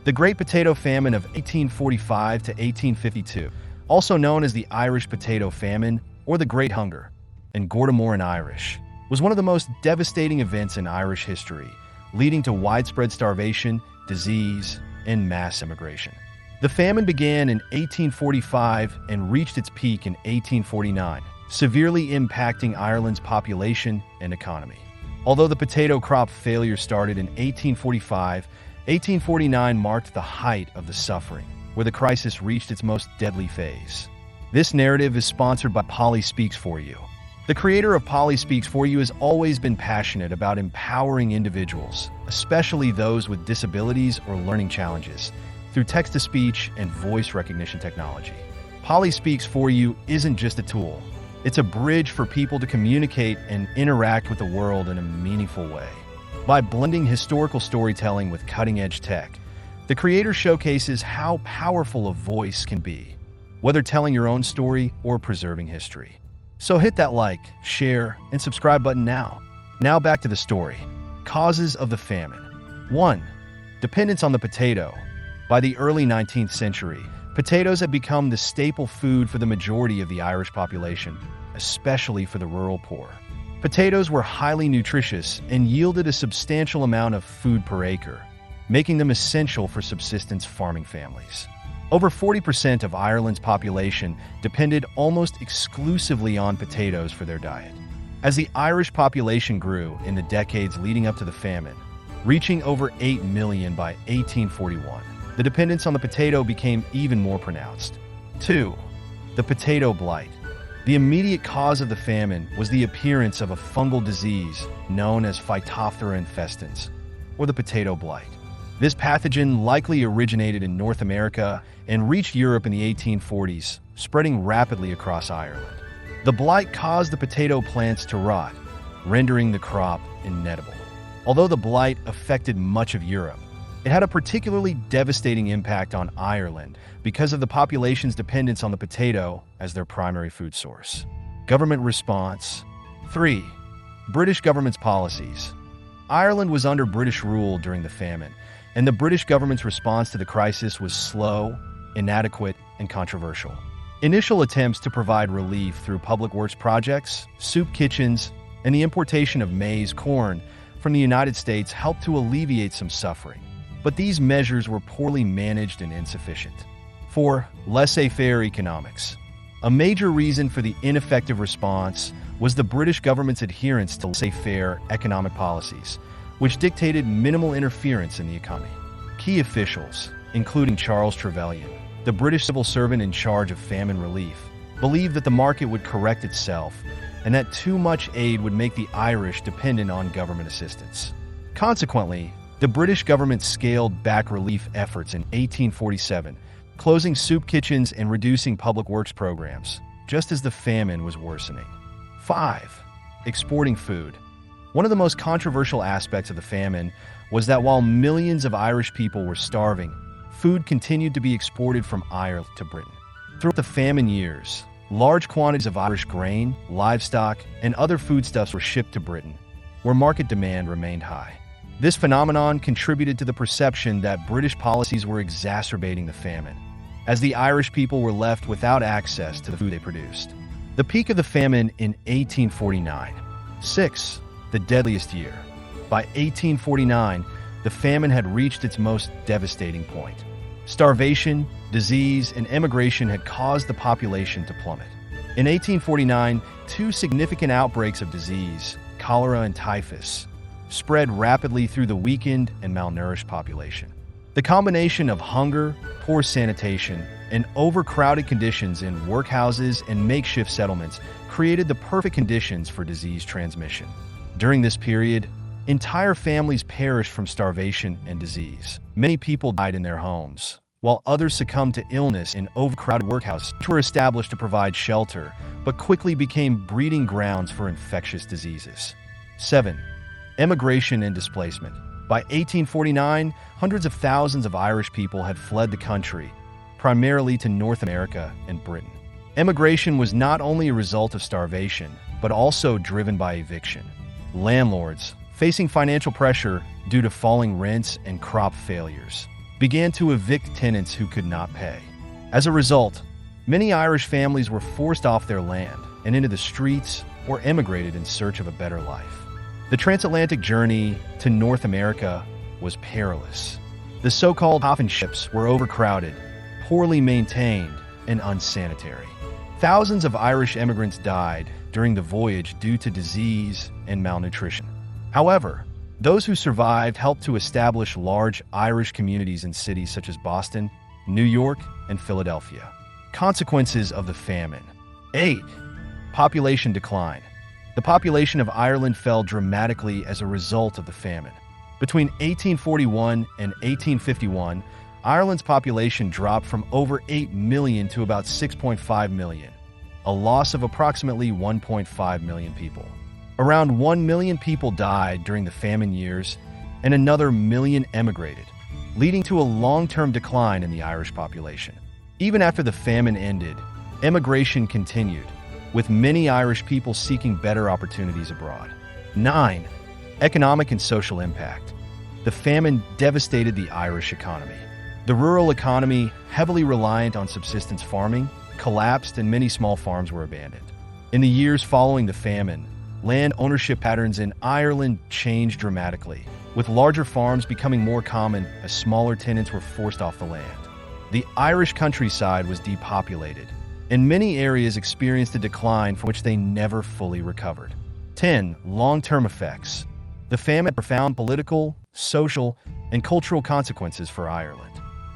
The Great Potato Famine of 1845 to 1852, also known as the Irish Potato Famine or the Great Hunger, and Gorta Mór in Irish, was one of the most devastating events in Irish history, leading to widespread starvation, disease, and mass immigration. The famine began in 1845 and reached its peak in 1849, severely impacting Ireland's population and economy. Although the potato crop failure started in 1845, 1849 marked the height of the suffering, where the crisis reached its most deadly phase. This narrative is sponsored by Polly Speaks For You. The creator of Polly Speaks For You has always been passionate about empowering individuals, especially those with disabilities or learning challenges, through text-to-speech and voice recognition technology. Polly Speaks For You isn't just a tool. It's a bridge for people to communicate and interact with the world in a meaningful way. By blending historical storytelling with cutting-edge tech, the creator showcases how powerful a voice can be, whether telling your own story or preserving history. So hit that like, share, and subscribe button now. Now back to the story. Causes of the famine. 1. Dependence on the potato. By the early 19th century, potatoes had become the staple food for the majority of the Irish population, especially for the rural poor. Potatoes were highly nutritious and yielded a substantial amount of food per acre, making them essential for subsistence farming families. Over 40% of Ireland's population depended almost exclusively on potatoes for their diet. As the Irish population grew in the decades leading up to the famine, reaching over 8 million by 1841, the dependence on the potato became even more pronounced. 2. The potato blight. The immediate cause of the famine was the appearance of a fungal disease known as Phytophthora infestans, or the potato blight. This pathogen likely originated in North America and reached Europe in the 1840s, spreading rapidly across Ireland. The blight caused the potato plants to rot, rendering the crop inedible. Although the blight affected much of Europe, it had a particularly devastating impact on Ireland because of the population's dependence on the potato as their primary food source. Government response. 3. British government's policies. Ireland was under British rule during the famine, and the British government's response to the crisis was slow, inadequate, and controversial. Initial attempts to provide relief through public works projects, soup kitchens, and the importation of maize corn from the United States helped to alleviate some suffering. But these measures were poorly managed and insufficient. 4. Laissez-faire economics. A major reason for the ineffective response was the British government's adherence to laissez-faire economic policies, which dictated minimal interference in the economy. Key officials, including Charles Trevelyan, the British civil servant in charge of famine relief, believed that the market would correct itself and that too much aid would make the Irish dependent on government assistance. Consequently, the British government scaled back relief efforts in 1847, closing soup kitchens and reducing public works programs, just as the famine was worsening. 5. Exporting food. One of the most controversial aspects of the famine was that while millions of Irish people were starving, food continued to be exported from Ireland to Britain. Throughout the famine years, large quantities of Irish grain, livestock, and other foodstuffs were shipped to Britain, where market demand remained high. This phenomenon contributed to the perception that British policies were exacerbating the famine, as the Irish people were left without access to the food they produced. The peak of the famine in 1849. 6. The deadliest year. By 1849, the famine had reached its most devastating point. Starvation, disease, and emigration had caused the population to plummet. In 1849, 2 significant outbreaks of disease, cholera and typhus, spread rapidly through the weakened and malnourished population. The combination of hunger, poor sanitation, and overcrowded conditions in workhouses and makeshift settlements created the perfect conditions for disease transmission. During this period, entire families perished from starvation and disease. Many people died in their homes, while others succumbed to illness in overcrowded workhouses, which were established to provide shelter, but quickly became breeding grounds for infectious diseases. 7. Emigration and displacement. By 1849, hundreds of thousands of Irish people had fled the country, primarily to North America and Britain. Emigration was not only a result of starvation, but also driven by eviction. Landlords, facing financial pressure due to falling rents and crop failures, began to evict tenants who could not pay. As a result, many Irish families were forced off their land and into the streets or emigrated in search of a better life. The transatlantic journey to North America was perilous. The so-called coffin ships were overcrowded, poorly maintained, and unsanitary. Thousands of Irish immigrants died during the voyage due to disease and malnutrition. However, those who survived helped to establish large Irish communities in cities such as Boston, New York, and Philadelphia. Consequences of the famine. 8. Population decline. The population of Ireland fell dramatically as a result of the famine. Between 1841 and 1851, Ireland's population dropped from over 8 million to about 6.5 million, a loss of approximately 1.5 million people. Around 1 million people died during the famine years, and another million emigrated, leading to a long-term decline in the Irish population. Even after the famine ended, emigration continued, with many Irish people seeking better opportunities abroad. 9. Economic and social impact. The famine devastated the Irish economy. The rural economy, heavily reliant on subsistence farming, collapsed and many small farms were abandoned. In the years following the famine, land ownership patterns in Ireland changed dramatically, with larger farms becoming more common as smaller tenants were forced off the land. The Irish countryside was depopulated, and many areas experienced a decline from which they never fully recovered. 10. Long-term effects. The famine had profound political, social, and cultural consequences for Ireland.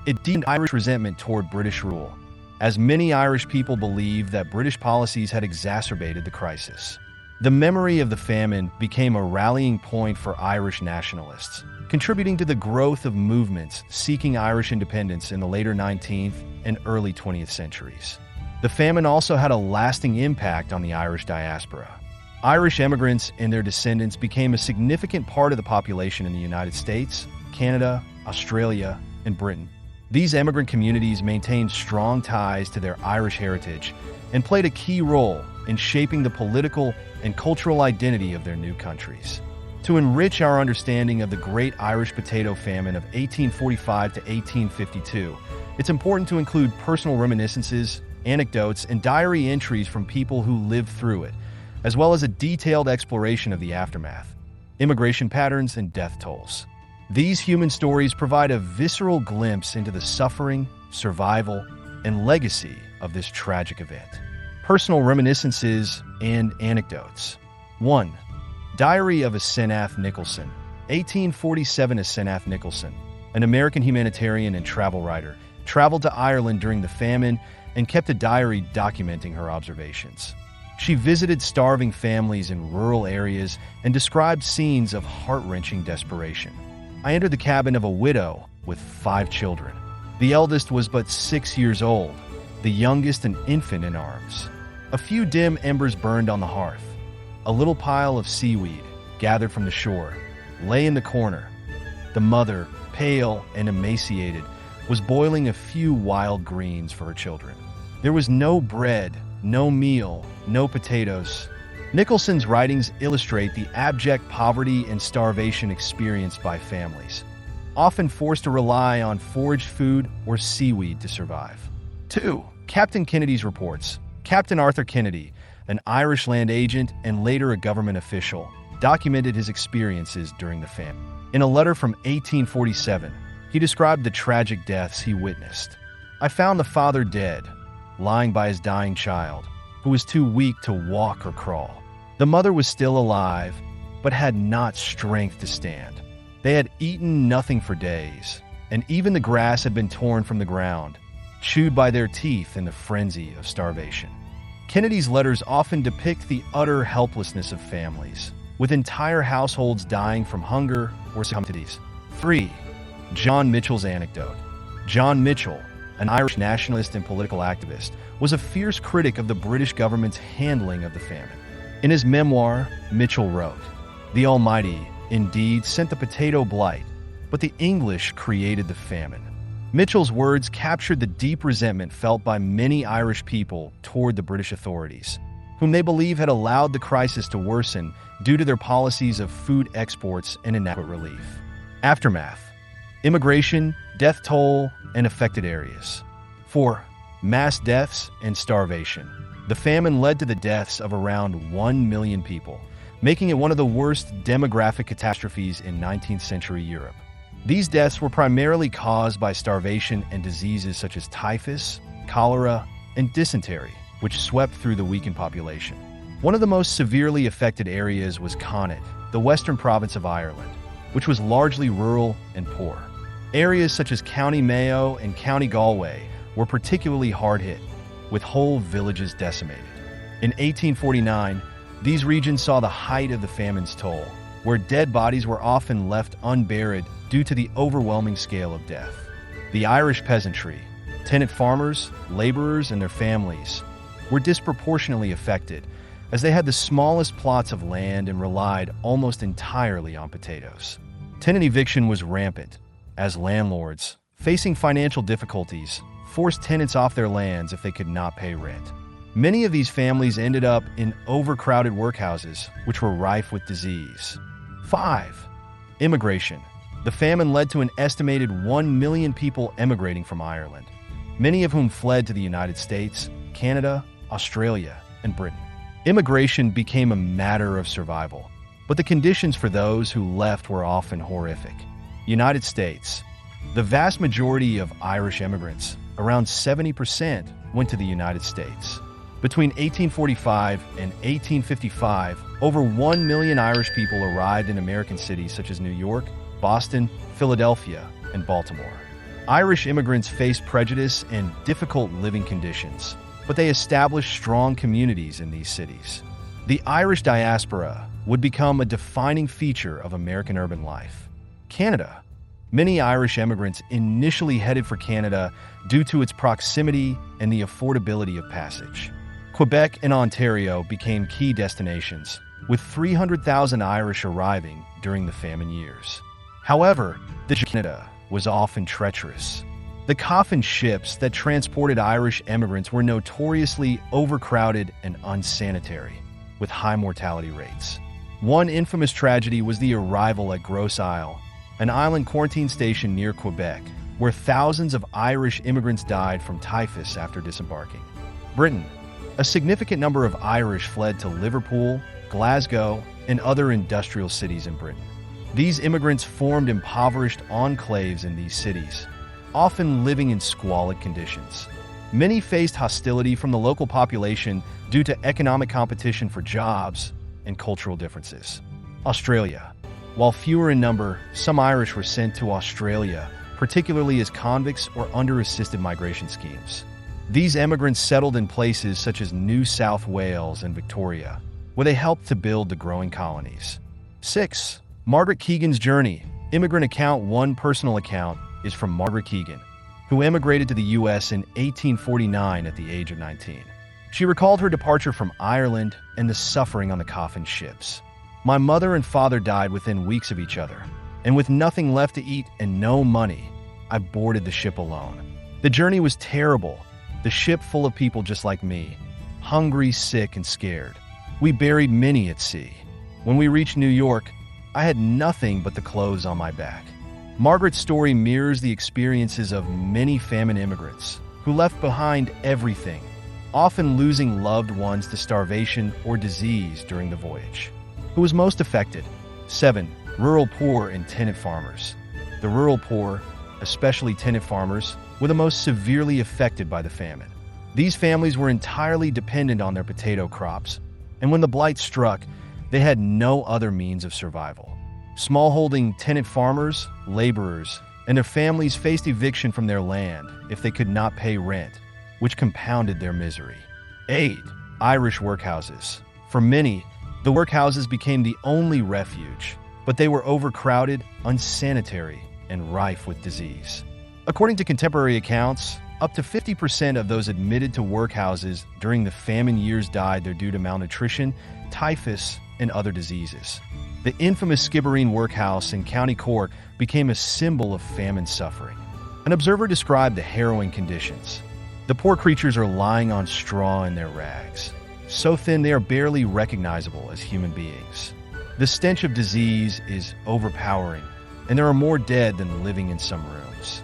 It deepened Irish resentment toward British rule, as many Irish people believed that British policies had exacerbated the crisis. The memory of the famine became a rallying point for Irish nationalists, contributing to the growth of movements seeking Irish independence in the later 19th and early 20th centuries. The famine also had a lasting impact on the Irish diaspora. Irish immigrants and their descendants became a significant part of the population in the United States, Canada, Australia, and Britain. These immigrant communities maintained strong ties to their Irish heritage and played a key role in shaping the political and cultural identity of their new countries. To enrich our understanding of the Great Irish Potato Famine of 1845 to 1852, it's important to include personal reminiscences, anecdotes, and diary entries from people who lived through it, as well as a detailed exploration of the aftermath, immigration patterns, and death tolls. These human stories provide a visceral glimpse into the suffering, survival, and legacy of this tragic event. Personal reminiscences and anecdotes. 1. Diary of Asenath Nicholson, 1847. Asenath Nicholson, an American humanitarian and travel writer, traveled to Ireland during the famine and kept a diary documenting her observations. She visited starving families in rural areas and described scenes of heart-wrenching desperation. I entered the cabin of a widow with 5 children. The eldest was but 6 years old, the youngest an infant in arms. A few dim embers burned on the hearth. A little pile of seaweed, gathered from the shore, lay in the corner. The mother, pale and emaciated, was boiling a few wild greens for her children. There was no bread, no meal, no potatoes. Nicholson's writings illustrate the abject poverty and starvation experienced by families, often forced to rely on foraged food or seaweed to survive. 2. Captain Kennedy's reports. Captain Arthur Kennedy, an Irish land agent and later a government official, documented his experiences during the famine. In a letter from 1847, he described the tragic deaths he witnessed. I found the father dead, lying by his dying child, who was too weak to walk or crawl. The mother was still alive, but had not strength to stand. They had eaten nothing for days, and even the grass had been torn from the ground, chewed by their teeth in the frenzy of starvation. Kennedy's letters often depict the utter helplessness of families, with entire households dying from hunger or disease. 3. John Mitchell's anecdote. John Mitchell, an Irish nationalist and political activist, was a fierce critic of the British government's handling of the famine. In his memoir, Mitchell wrote, "The Almighty, indeed, sent the potato blight, but the English created the famine." Mitchell's words captured the deep resentment felt by many Irish people toward the British authorities, whom they believe had allowed the crisis to worsen due to their policies of food exports and inadequate relief. Aftermath. Immigration, death toll, and affected areas. 4. Mass deaths and starvation. The famine led to the deaths of around 1 million people, making it one of the worst demographic catastrophes in 19th century Europe. These deaths were primarily caused by starvation and diseases such as typhus, cholera, and dysentery, which swept through the weakened population. One of the most severely affected areas was Connaught, the western province of Ireland, which was largely rural and poor. Areas such as County Mayo and County Galway were particularly hard hit, with whole villages decimated. In 1849, these regions saw the height of the famine's toll, where dead bodies were often left unburied due to the overwhelming scale of death. The Irish peasantry, tenant farmers, laborers, and their families were disproportionately affected, as they had the smallest plots of land and relied almost entirely on potatoes. Tenant eviction was rampant, as landlords, facing financial difficulties, forced tenants off their lands if they could not pay rent. Many of these families ended up in overcrowded workhouses, which were rife with disease. 5. Immigration. The famine led to an estimated 1 million people emigrating from Ireland, many of whom fled to the United States, Canada, Australia, and Britain. Immigration became a matter of survival, but the conditions for those who left were often horrific. United States. The vast majority of Irish immigrants, around 70%, went to the United States. Between 1845 and 1855, over 1 million Irish people arrived in American cities such as New York, Boston, Philadelphia, and Baltimore. Irish immigrants faced prejudice and difficult living conditions, but they established strong communities in these cities. The Irish diaspora would become a defining feature of American urban life. Canada. Many Irish immigrants initially headed for Canada due to its proximity and the affordability of passage. Quebec and Ontario became key destinations, with 300,000 Irish arriving during the famine years. However, the journey to Canada was often treacherous. The coffin ships that transported Irish immigrants were notoriously overcrowded and unsanitary, with high mortality rates. One infamous tragedy was the arrival at Grosse Isle, an island quarantine station near Quebec, where thousands of Irish immigrants died from typhus after disembarking. Britain. A significant number of Irish fled to Liverpool, Glasgow, and other industrial cities in Britain. These immigrants formed impoverished enclaves in these cities, often living in squalid conditions. Many faced hostility from the local population due to economic competition for jobs and cultural differences. Australia. While fewer in number, some Irish were sent to Australia, particularly as convicts or under assisted migration schemes. These immigrants settled in places such as New South Wales and Victoria, where they helped to build the growing colonies. 6. Margaret Keegan's journey. Immigrant account. One personal account is from Margaret Keegan, who emigrated to the U.S. in 1849 at the age of 19. She recalled her departure from Ireland and the suffering on the coffin ships. My mother and father died within weeks of each other, and with nothing left to eat and no money, I boarded the ship alone. The journey was terrible. The ship full of people just like me, hungry, sick, and scared. We buried many at sea. When we reached New York, I had nothing but the clothes on my back. Margaret's story mirrors the experiences of many famine immigrants who left behind everything, often losing loved ones to starvation or disease during the voyage. Who was most affected? 7. Rural poor and tenant farmers. The rural poor, especially tenant farmers, were the most severely affected by the famine. These families were entirely dependent on their potato crops, and when the blight struck, they had no other means of survival. Smallholding tenant farmers, laborers, and their families faced eviction from their land if they could not pay rent, which compounded their misery. 8. Irish workhouses. For many, the workhouses became the only refuge, but they were overcrowded, unsanitary, and rife with disease. According to contemporary accounts, up to 50% of those admitted to workhouses during the famine years died there due to malnutrition, typhus, and other diseases. The infamous Skibbereen workhouse in County Cork became a symbol of famine suffering. An observer described the harrowing conditions. The poor creatures are lying on straw in their rags, so thin they are barely recognizable as human beings. The stench of disease is overpowering, and there are more dead than living in some rooms.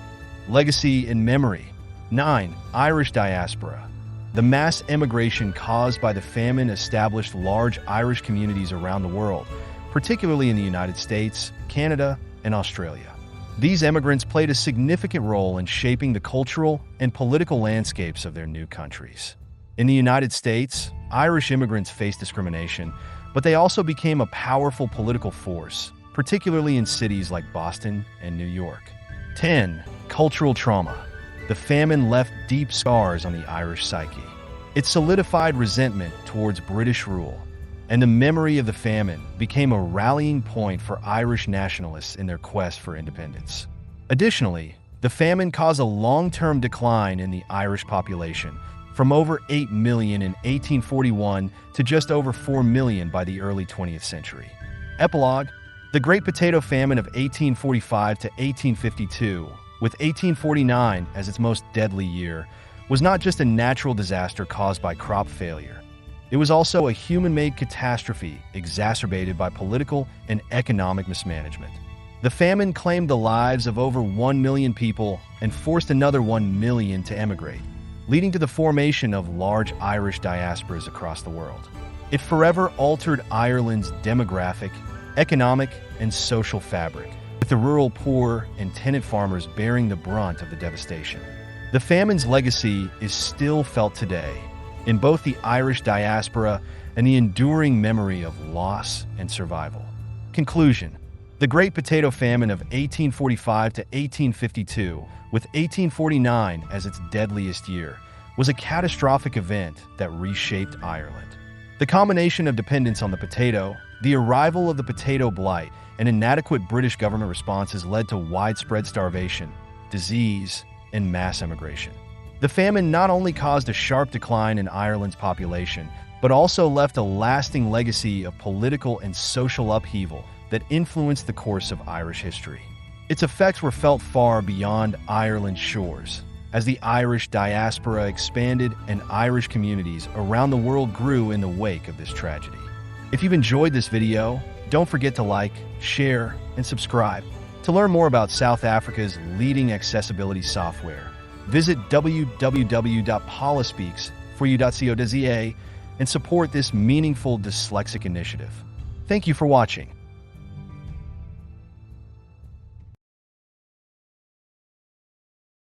Legacy and memory. 9. Irish diaspora. The mass emigration caused by the famine established large Irish communities around the world, particularly in the United States, Canada, and Australia. These immigrants played a significant role in shaping the cultural and political landscapes of their new countries. In the United States, Irish immigrants faced discrimination, but they also became a powerful political force, particularly in cities like Boston and New York. 10. Cultural trauma. The famine left deep scars on the Irish psyche. It solidified resentment towards British rule, and the memory of the famine became a rallying point for Irish nationalists in their quest for independence. Additionally, the famine caused a long-term decline in the Irish population, from over 8 million in 1841 to just over 4 million by the early 20th century. Epilogue. The Great Potato Famine of 1845 to 1852, with 1849 as its most deadly year, was not just a natural disaster caused by crop failure. It was also a human-made catastrophe exacerbated by political and economic mismanagement. The famine claimed the lives of over 1 million people and forced another 1 million to emigrate, leading to the formation of large Irish diasporas across the world. It forever altered Ireland's demographic, economic, and social fabric, with the rural poor and tenant farmers bearing the brunt of the devastation. The famine's legacy is still felt today in both the Irish diaspora and the enduring memory of loss and survival. Conclusion. The Great Potato Famine of 1845 to 1852, with 1849 as its deadliest year, was a catastrophic event that reshaped Ireland. The combination of dependence on the potato, the arrival of the potato blight, and inadequate British government responses led to widespread starvation, disease, and mass emigration. The famine not only caused a sharp decline in Ireland's population, but also left a lasting legacy of political and social upheaval that influenced the course of Irish history. Its effects were felt far beyond Ireland's shores, as the Irish diaspora expanded and Irish communities around the world grew in the wake of this tragedy. If you've enjoyed this video, don't forget to like, share, and subscribe. To learn more about South Africa's leading accessibility software, visit www.polispeaks4u.co.za and support this meaningful dyslexic initiative. Thank you for watching.